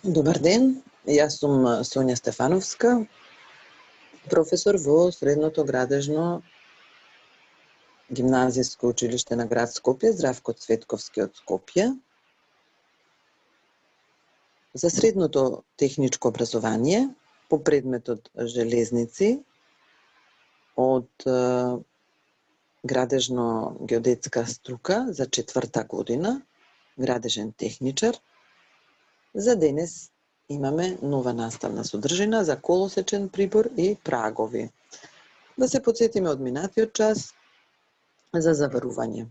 Добар ден, јас сум Сонја Стефановска, професор во Средното градежно гимназиско училиште на град Скопје, Здравко Цветковски од Скопје. За средното техничко образование по предметот железници од градежно геодетска струка за 4-та година, градежен техничар. За денес имаме нова наставна содржина за колосечен прибор и прагови. Да се потсетиме од минатиот час за заварување.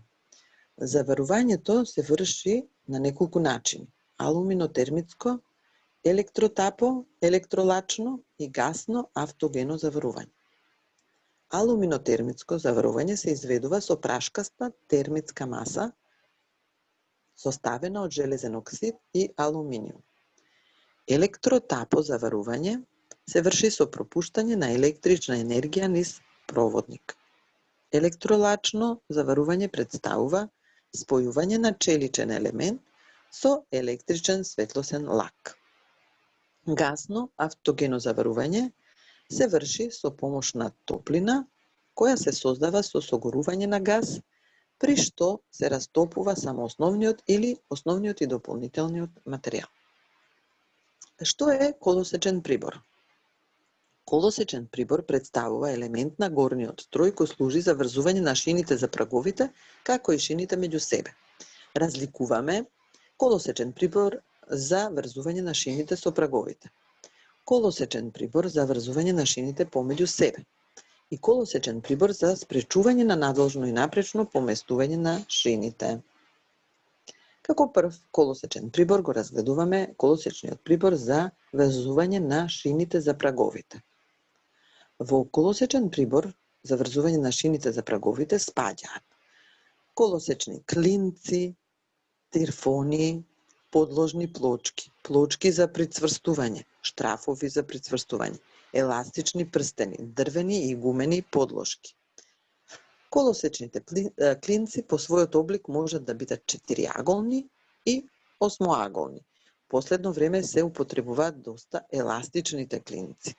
Заварувањето се врши на неколку начини: алуминотермитско, електротапо, електролачно и гасно автогено заварување. Алуминотермитско заварување се изведува со прашкаста термитска маса составена од железен оксид и алуминиум. Електротапо заварување се врши со пропуштање на електрична енергија низ проводник. Електролачно заварување представува спојување на челичен елемент со електричен светлосен лак. Гасно автогено заварување се врши со помош на топлина која се создава со согорување на газ, при што се растопува само основниот или основниот и дополнителниот материјал. Што е колосечен прибор? Колосечен прибор представува елемент на горниот строј кој служи за врзување на шините за праговите, како и шините меѓу себе. Разликуваме колосечен прибор за врзување на шините со праговите, колосечен прибор за врзување на шините помеѓу себе и колосечен прибор за спречување на надложно и напречно поместување на шините. Како прв колосечен прибор го разгледуваме колосечниот прибор за врзување на шините за праговите. Во колосечен прибор за врзување на шините за праговите спаѓаат колосечни клинци, тирфони, подложни плочки, плочки за прицврстување, штрафови за прицврстување, еластични прстени, дрвени и гумени подложки. Колосечните клинци по својот облик можат да бидат четириаголни и осмоаголни. Последно време се употребуваат доста еластичните клинци.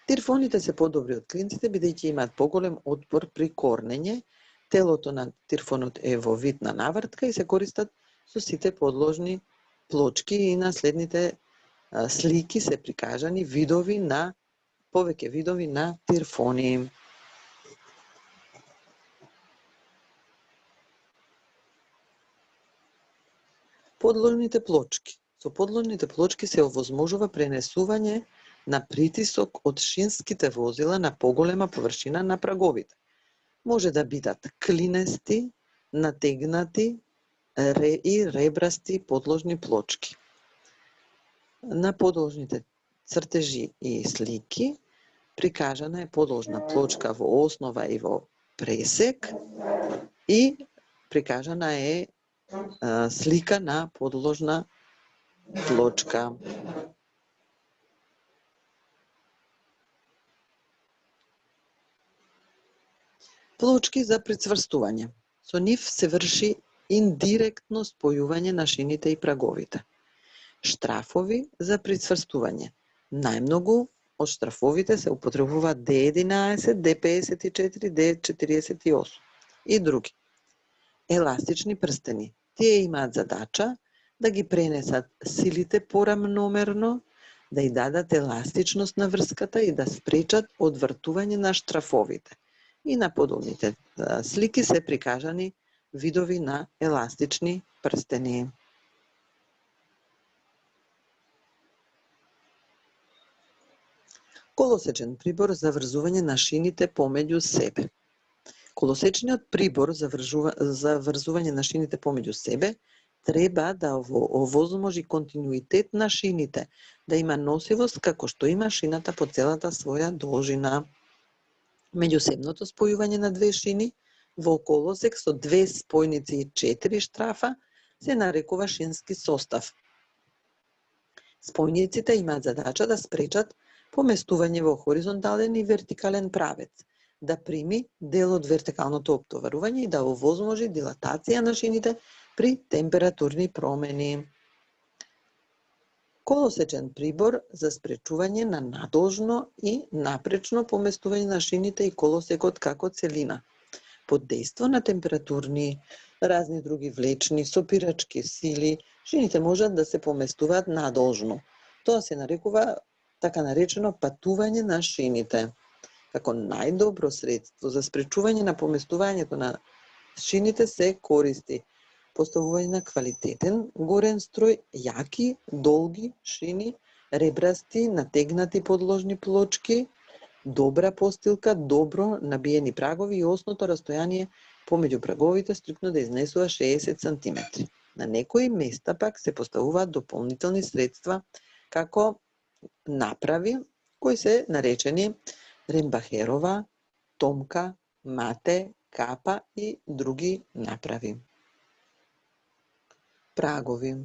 Тирфоните се подобри од клинците бидејќи имаат поголем отпор при корнење. Телото на тирфонот е во вид на навртка и се користат со сите подложни плочки, и на следните слики се прикажани повеќе видови на тирфони. Подложните плочки. Со подложните плочки се овозможува пренесување на притисок од шинските возила на поголема површина на праговите. Може да бидат клинести, натегнати и ребрасти подложни плочки. На подложните цртежи и слики прикажана е подложна плочка во основа и во пресек и прикажана е слика на подложна плочка. Плочки за прицврстување. Со нив се врши индиректно спојување на шините и праговите. Штрафови за прицврстување. Најмногу од штрафовите се употребуваат D11, D54, D48 и други. Еластични прстени. Тие имаат задача да ги пренесат силите порамномерно, да ја дадат еластичност на врската и да спречат одвртување на штрафовите. И на подолните слики се прикажани видови на еластични прстени. Колосечен прибор за врзување на шините помеѓу себе. Колосечниот прибор за врзување на шините помеѓу себе треба да овозможи континуитет на шините, да има носивост како што има шината по целата своја должина. Меѓусебното спојување на две шини во колосек со две спојници и 4 штрафа се нарекува шински состав. Спојниците имаат задача да спречат поместување во хоризонтален и вертикален правец, да прими дел од вертикалното оптоварување и да овозможи дилатација на шините при температурни промени. Колосечен прибор за спречување на надолжно и напречно поместување на шините и колосекот како целина. Под дејство на температурни, разни други влечни, сопирачки сили, шините можат да се поместуваат надолжно. Тоа се нарекува така наречено патување на шините. Како најдобро средство за спречување на поместувањето на шините се користи поставување на квалитетен горен строј, јаки, долги шини, ребрасти, натегнати подложни плочки, добра постилка, добро набиени прагови и осното растојание помеѓу праговите стрикно да изнесува 60 см. На некои места пак се поставуваат дополнителни средства како направи кои се наречени рембахерова, томка, мате, капа и други направи. Прагови.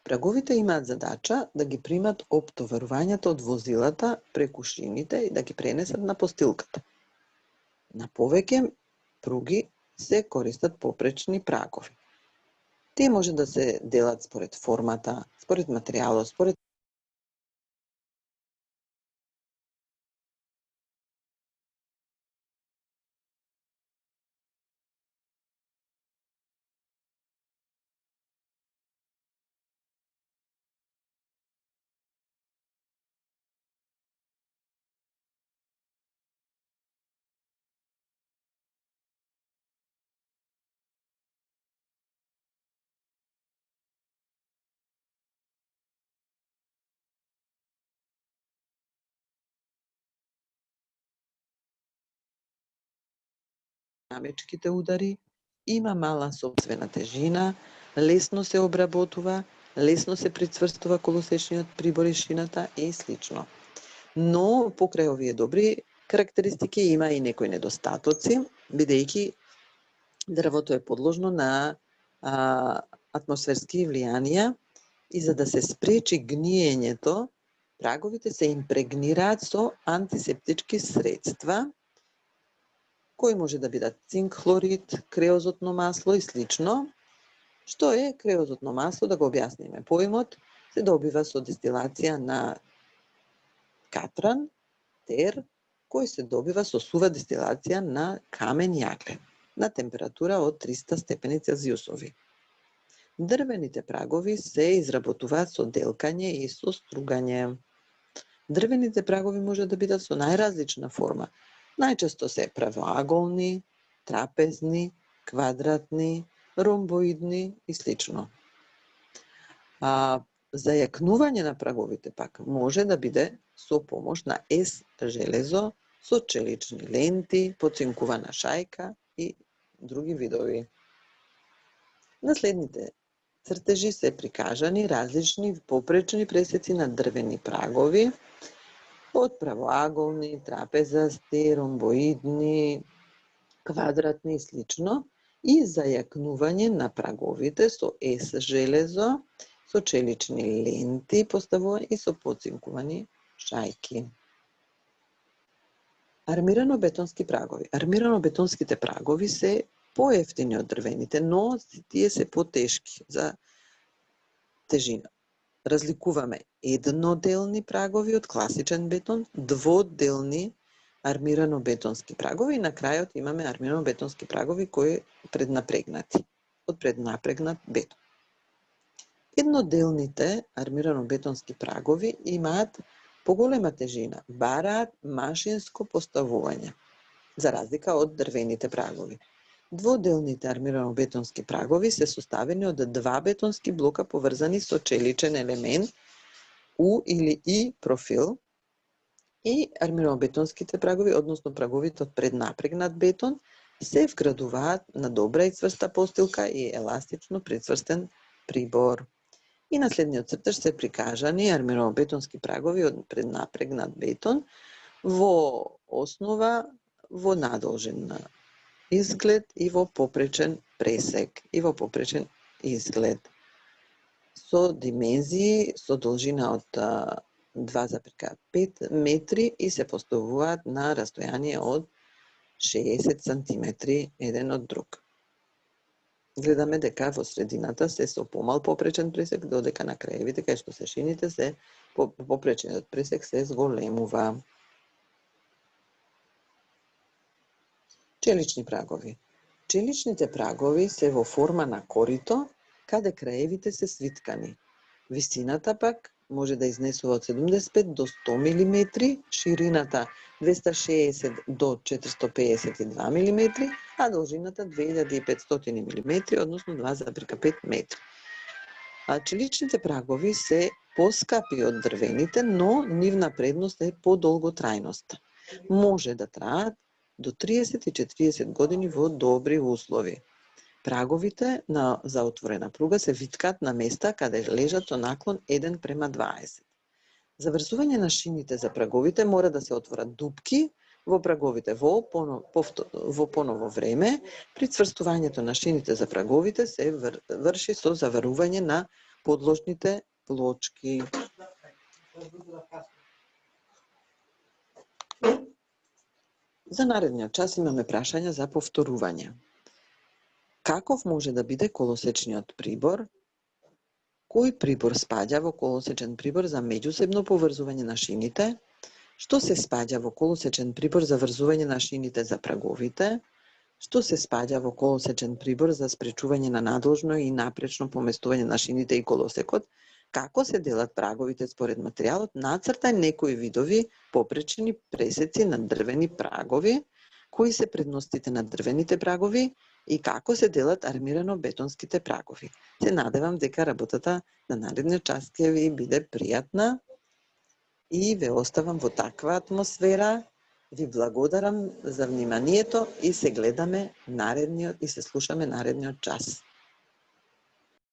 Праговите имаат задача да ги примат оптоварувањата од возилата преку шините и да ги пренесат на постилката. На повеќе пруги се користат попречни прагови. Тие може да се делат според формата, според материјалот, според динамичките удари, има мала сопствена тежина, лесно се обработува, лесно се прицврстува колосечниот прибор и шината и слично. Но покрај овие добри карактеристики има и некои недостатоци, бидејќи дрвото е подложно на атмосферски влијанија и за да се спречи гниењето, праговите се импрегнираат со антисептички средства, кои може да бидат цинк хлорид, креозотно масло и слично. Што е креозотно масло? Да го објасниме. Поимот се добива со дестилација на катран, тер, кој се добива со сува дестилација на камен јаглен на температура од 300 степени Целзиусови. Дрвените прагови се изработуваат со делкање и со стругање. Дрвените прагови може да бидат со најразлична форма. Најчесто се правоаголни, трапезни, квадратни, ромбоидни и слично. Зајакнување на праговите пак може да биде со помош на железо, со челични ленти, поцинкувана шајка и други видови. На следните цртежи се прикажани различни попречни пресеци на дрвени прагови, од правоаголни, трапезасти, ромбоидни, квадратни и слично, и зајакнување на праговите со железо, со челични ленти поставувани и со поцинкувани шајки. Армирано-бетонски прагови. Армирано-бетонските прагови се поевтини од дрвените, но тие се потешки за тежина. Разликуваме едноделни прагови од класичен бетон, дводелни армирано-бетонски прагови и на крајот имаме армирано-бетонски прагови кои преднапрегнати, од преднапрегнат бетон. Едноделните армирано-бетонски прагови имаат поголема тежина, бараат машинско поставување, за разлика од дрвените прагови. Дводелните армирано-бетонски прагови се составени од два бетонски блока поврзани со челичен елемент У или И профил, и армирано-бетонските прагови, односно праговите од преднапрегнат бетон, се вградуваат на добра и цврста постилка и еластично прицврстен прибор. И на следниот цртеж се прикажани армирано-бетонски прагови од преднапрегнат бетон во основа, во надолжен изглед и во попречен пресек и во попречен изглед со димензии со должина од 2,5 метри и се поставуваат на растојание од 60 сантиметри еден од друг. Гледаме дека во средината се со помал попречен пресек, додека на краевите, кај што се шините, се попречениот пресек се зголемува. Челични прагови. Челичните прагови се во форма на корито, каде краевите се свиткани. Висината пак може да изнесува од 75 до 100 мм, ширината 260 до 452 мм, а должината 2500 мм, односно 2,5 метри. Челичните прагови се поскапи од дрвените, но нивна предност е подолготрајноста. Може да траат до 30 и 40 години во добри услови. Праговите за отворена пруга се виткаат на места каде лежат со наклон 1:20. За врзување на шините за праговите мора да се отворат дупки во праговите во поново време. При цврстувањето на шините за праговите се врши со заварување на подложните плочки. За наредниот час имаме прашања за повторување. Каков може да биде колосечниот прибор? Кој прибор спаѓа во колосечен прибор за меѓусебно поврзување на шините? Што се спаѓа во колосечен прибор за врзување на шините за праговите? Што се спаѓа во колосечен прибор за спречување на надолжно и напречно поместување на шините и колосекот? Како се делат праговите според материјалот? Нацртај некои видови попречени пресеци на дрвени прагови, кои се предностите на дрвените прагови и како се делат армирано-бетонските прагови. Се надевам дека работата на наредниот час ќе ви биде пријатна и ве оставам во таква атмосфера. Ви благодарам за вниманието и се гледаме наредниот и се слушаме наредниот час.